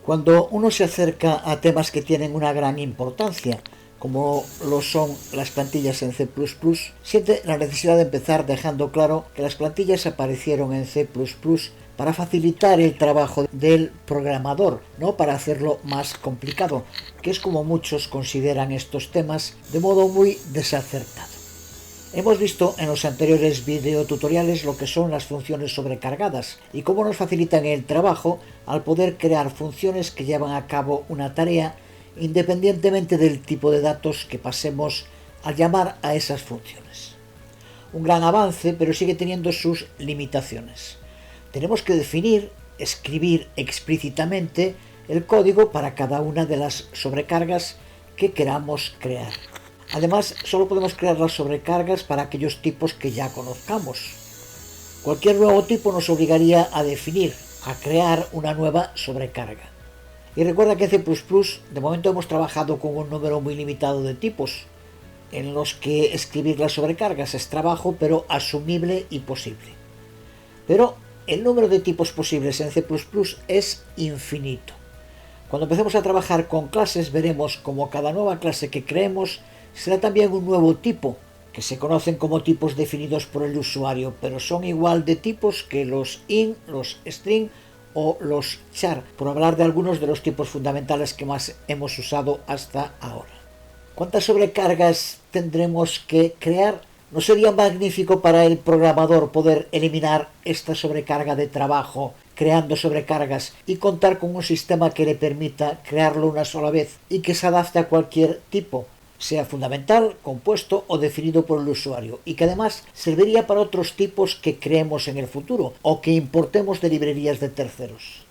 Cuando uno se acerca a temas que tienen una gran importancia, como lo son las plantillas en C++, siente la necesidad de empezar dejando claro que las plantillas aparecieron en C++ para facilitar el trabajo del programador, no para hacerlo más complicado, que es como muchos consideran estos temas de modo muy desacertado. Hemos visto en los anteriores videotutoriales lo que son las funciones sobrecargadas y cómo nos facilitan el trabajo al poder crear funciones que llevan a cabo una tarea independientemente del tipo de datos que pasemos al llamar a esas funciones. Un gran avance, pero sigue teniendo sus limitaciones. Tenemos que definir, escribir explícitamente el código para cada una de las sobrecargas que queramos crear. Además, solo podemos crear las sobrecargas para aquellos tipos que ya conozcamos. Cualquier nuevo tipo nos obligaría a definir, a crear una nueva sobrecarga. Y recuerda que en C++ de momento hemos trabajado con un número muy limitado de tipos, en los que escribir las sobrecargas es trabajo, pero asumible y posible. Pero el número de tipos posibles en C++ es infinito. Cuando empecemos a trabajar con clases veremos como cada nueva clase que creemos será también un nuevo tipo, que se conocen como tipos definidos por el usuario, pero son igual de tipos que los int, los string o los char, por hablar de algunos de los tipos fundamentales que más hemos usado hasta ahora. ¿Cuántas sobrecargas tendremos que crear? ¿No sería magnífico para el programador poder eliminar esta sobrecarga de trabajo creando sobrecargas y contar con un sistema que le permita crearlo una sola vez y que se adapte a cualquier tipo, sea fundamental, compuesto o definido por el usuario, y que además serviría para otros tipos que creemos en el futuro o que importemos de librerías de terceros?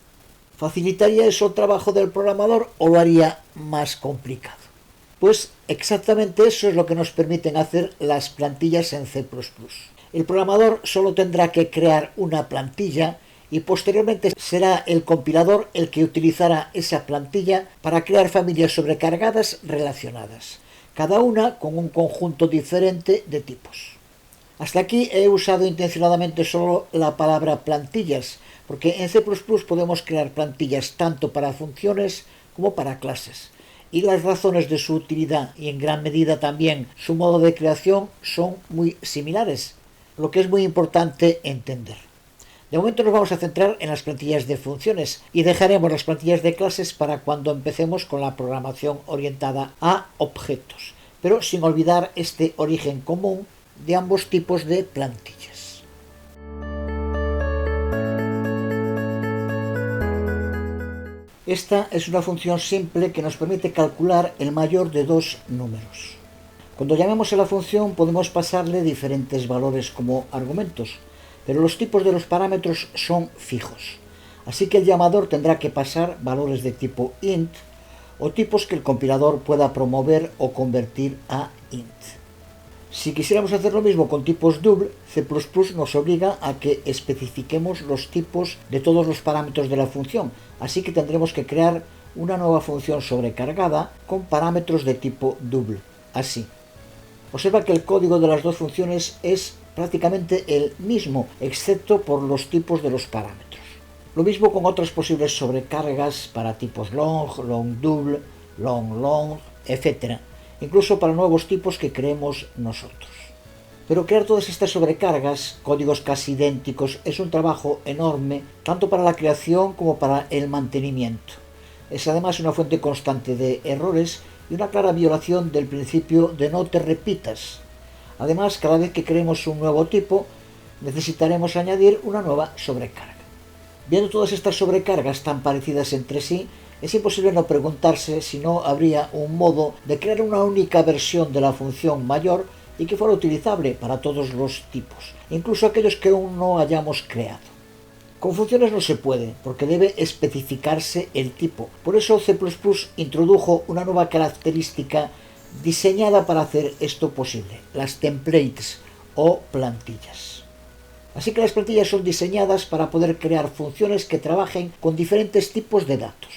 ¿Facilitaría eso el trabajo del programador o lo haría más complicado? Pues exactamente eso es lo que nos permiten hacer las plantillas en C++. El programador solo tendrá que crear una plantilla y posteriormente será el compilador el que utilizará esa plantilla para crear familias sobrecargadas relacionadas, cada una con un conjunto diferente de tipos. Hasta aquí he usado intencionadamente solo la palabra plantillas, porque en C++ podemos crear plantillas tanto para funciones como para clases, y las razones de su utilidad y en gran medida también su modo de creación son muy similares, lo que es muy importante entender. De momento nos vamos a centrar en las plantillas de funciones y dejaremos las plantillas de clases para cuando empecemos con la programación orientada a objetos, pero sin olvidar este origen común de ambos tipos de plantillas. Esta es una función simple que nos permite calcular el mayor de dos números. Cuando llamemos a la función podemos pasarle diferentes valores como argumentos, pero los tipos de los parámetros son fijos, así que el llamador tendrá que pasar valores de tipo int o tipos que el compilador pueda promover o convertir a int. Si quisiéramos hacer lo mismo con tipos double, C++ nos obliga a que especifiquemos los tipos de todos los parámetros de la función, así que tendremos que crear una nueva función sobrecargada con parámetros de tipo double, así. Observa que el código de las dos funciones es prácticamente el mismo, excepto por los tipos de los parámetros. Lo mismo con otras posibles sobrecargas para tipos long, long double, long long, etc. Incluso para nuevos tipos que creemos nosotros. Pero crear todas estas sobrecargas, códigos casi idénticos, es un trabajo enorme, tanto para la creación como para el mantenimiento. Es además una fuente constante de errores y una clara violación del principio de no te repitas. Además, cada vez que creemos un nuevo tipo, necesitaremos añadir una nueva sobrecarga. Viendo todas estas sobrecargas tan parecidas entre sí, es imposible no preguntarse si no habría un modo de crear una única versión de la función mayor y que fuera utilizable para todos los tipos, incluso aquellos que aún no hayamos creado. Con funciones no se puede, porque debe especificarse el tipo. Por eso C++ introdujo una nueva característica diseñada para hacer esto posible, las templates o plantillas. Así que las plantillas son diseñadas para poder crear funciones que trabajen con diferentes tipos de datos.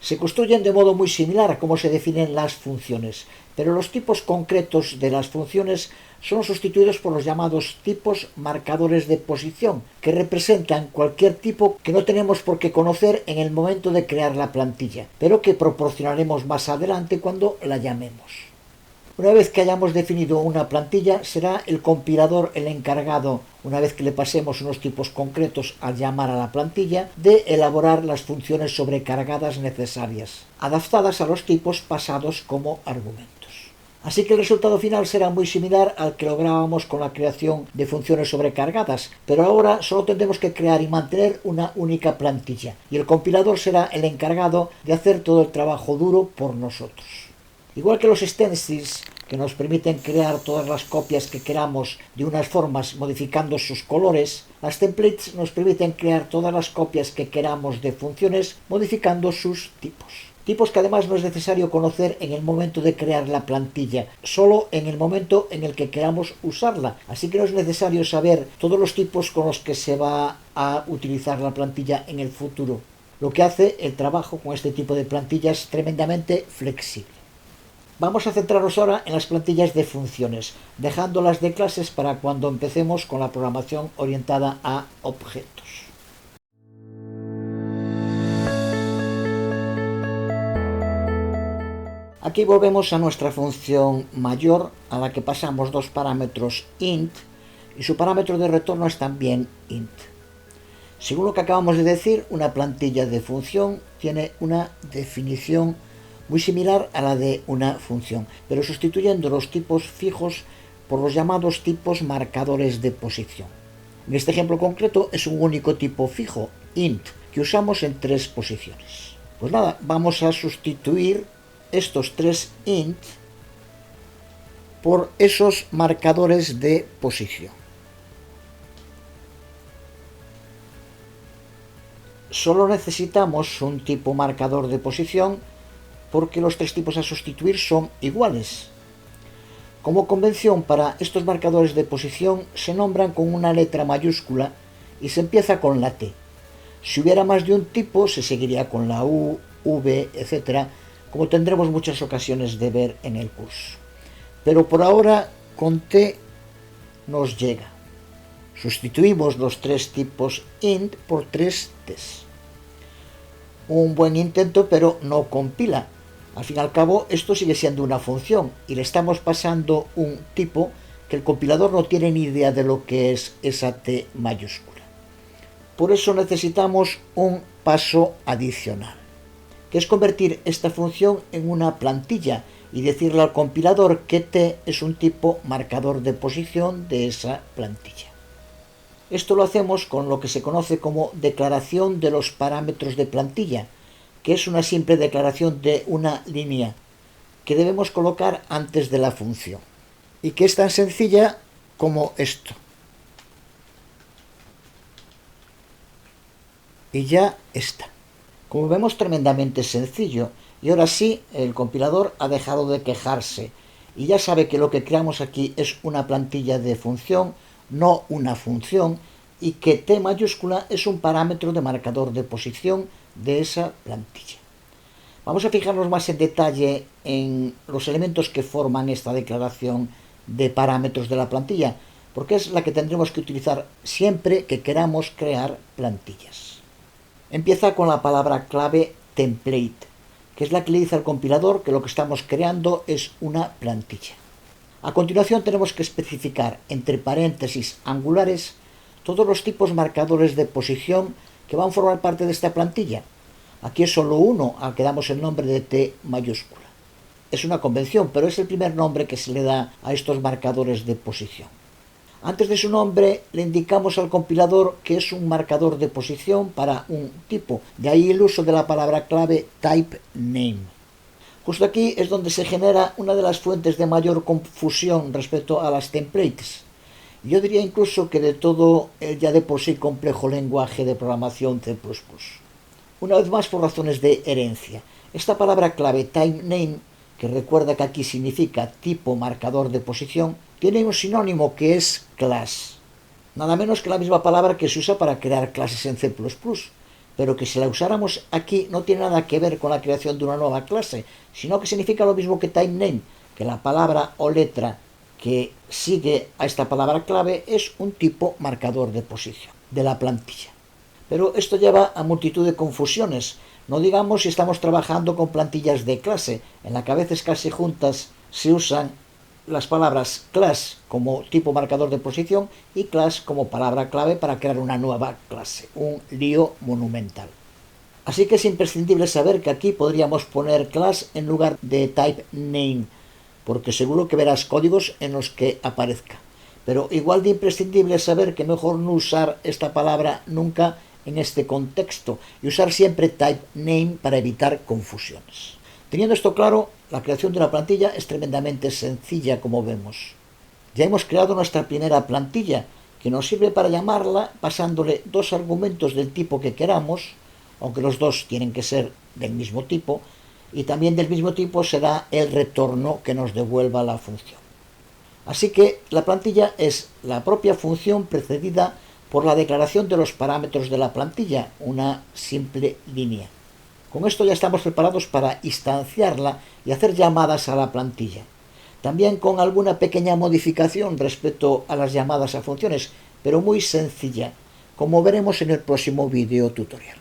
Se construyen de modo muy similar a cómo se definen las funciones, pero los tipos concretos de las funciones son sustituidos por los llamados tipos marcadores de posición, que representan cualquier tipo que no tenemos por qué conocer en el momento de crear la plantilla, pero que proporcionaremos más adelante cuando la llamemos. Una vez que hayamos definido una plantilla, será el compilador el encargado, una vez que le pasemos unos tipos concretos al llamar a la plantilla, de elaborar las funciones sobrecargadas necesarias, adaptadas a los tipos pasados como argumentos. Así que el resultado final será muy similar al que lográbamos con la creación de funciones sobrecargadas, pero ahora solo tendremos que crear y mantener una única plantilla, y el compilador será el encargado de hacer todo el trabajo duro por nosotros. Igual que los stencils, que nos permiten crear todas las copias que queramos de unas formas modificando sus colores, las templates nos permiten crear todas las copias que queramos de funciones modificando sus tipos. Tipos que además no es necesario conocer en el momento de crear la plantilla, solo en el momento en el que queramos usarla. Así que no es necesario saber todos los tipos con los que se va a utilizar la plantilla en el futuro, lo que hace el trabajo con este tipo de plantillas tremendamente flexible. Vamos a centrarnos ahora en las plantillas de funciones, dejándolas de clases para cuando empecemos con la programación orientada a objetos. Aquí volvemos a nuestra función mayor, a la que pasamos dos parámetros int, y su parámetro de retorno es también int. Según lo que acabamos de decir, una plantilla de función tiene una definición muy similar a la de una función, pero sustituyendo los tipos fijos por los llamados tipos marcadores de posición. En este ejemplo concreto es un único tipo fijo, int, que usamos en 3 posiciones. Pues nada, vamos a sustituir estos 3 int por esos marcadores de posición. Solo necesitamos un tipo marcador de posición porque los 3 tipos a sustituir son iguales. Como convención, para estos marcadores de posición se nombran con una letra mayúscula y se empieza con la T. Si hubiera más de un tipo, se seguiría con la U, V, etc., como tendremos muchas ocasiones de ver en el curso. Pero por ahora, con T nos llega. Sustituimos los 3 tipos int por 3 T's. Un buen intento, pero no compila. Al fin y al cabo, esto sigue siendo una función y le estamos pasando un tipo que el compilador no tiene ni idea de lo que es esa T mayúscula. Por eso necesitamos un paso adicional, que es convertir esta función en una plantilla y decirle al compilador que T es un tipo marcador de posición de esa plantilla. Esto lo hacemos con lo que se conoce como declaración de los parámetros de plantilla, que es una simple declaración de una línea que debemos colocar antes de la función y que es tan sencilla como esto. Y ya está. Como vemos, tremendamente sencillo, y ahora sí, el compilador ha dejado de quejarse y ya sabe que lo que creamos aquí es una plantilla de función, no una función, y que T mayúscula es un parámetro de marcador de posición de esa plantilla. Vamos a fijarnos más en detalle en los elementos que forman esta declaración de parámetros de la plantilla, porque es la que tendremos que utilizar siempre que queramos crear plantillas. Empieza con la palabra clave template, que es la que le dice al compilador que lo que estamos creando es una plantilla. A continuación tenemos que especificar entre paréntesis angulares todos los tipos marcadores de posición que van a formar parte de esta plantilla. Aquí es solo uno al que damos el nombre de T mayúscula. Es una convención, pero es el primer nombre que se le da a estos marcadores de posición. Antes de su nombre le indicamos al compilador que es un marcador de posición para un tipo, de ahí el uso de la palabra clave typename. Justo aquí es donde se genera una de las fuentes de mayor confusión respecto a las templates. Yo diría incluso que de todo el ya de por sí complejo lenguaje de programación C++. Una vez más por razones de herencia. Esta palabra clave typename, que recuerda que aquí significa tipo marcador de posición, tiene un sinónimo que es class. Nada menos que la misma palabra que se usa para crear clases en C++, pero que si la usáramos aquí no tiene nada que ver con la creación de una nueva clase, sino que significa lo mismo que typename, que la palabra o letra que sigue a esta palabra clave es un tipo marcador de posición de la plantilla. Pero esto lleva a multitud de confusiones. No digamos si estamos trabajando con plantillas de clase, en la que a veces casi juntas se usan las palabras class como tipo marcador de posición y class como palabra clave para crear una nueva clase. Un lío monumental. Así que es imprescindible saber que aquí podríamos poner class en lugar de type name, porque seguro que verás códigos en los que aparezca. Pero igual de imprescindible es saber que mejor no usar esta palabra nunca en este contexto y usar siempre type name para evitar confusiones. Teniendo esto claro, la creación de una plantilla es tremendamente sencilla, como vemos. Ya hemos creado nuestra primera plantilla, que nos sirve para llamarla pasándole dos argumentos del tipo que queramos, aunque los dos tienen que ser del mismo tipo, y también del mismo tipo será el retorno que nos devuelva la función. Así que la plantilla es la propia función precedida por la declaración de los parámetros de la plantilla, una simple línea. Con esto ya estamos preparados para instanciarla y hacer llamadas a la plantilla. También con alguna pequeña modificación respecto a las llamadas a funciones, pero muy sencilla, como veremos en el próximo video tutorial.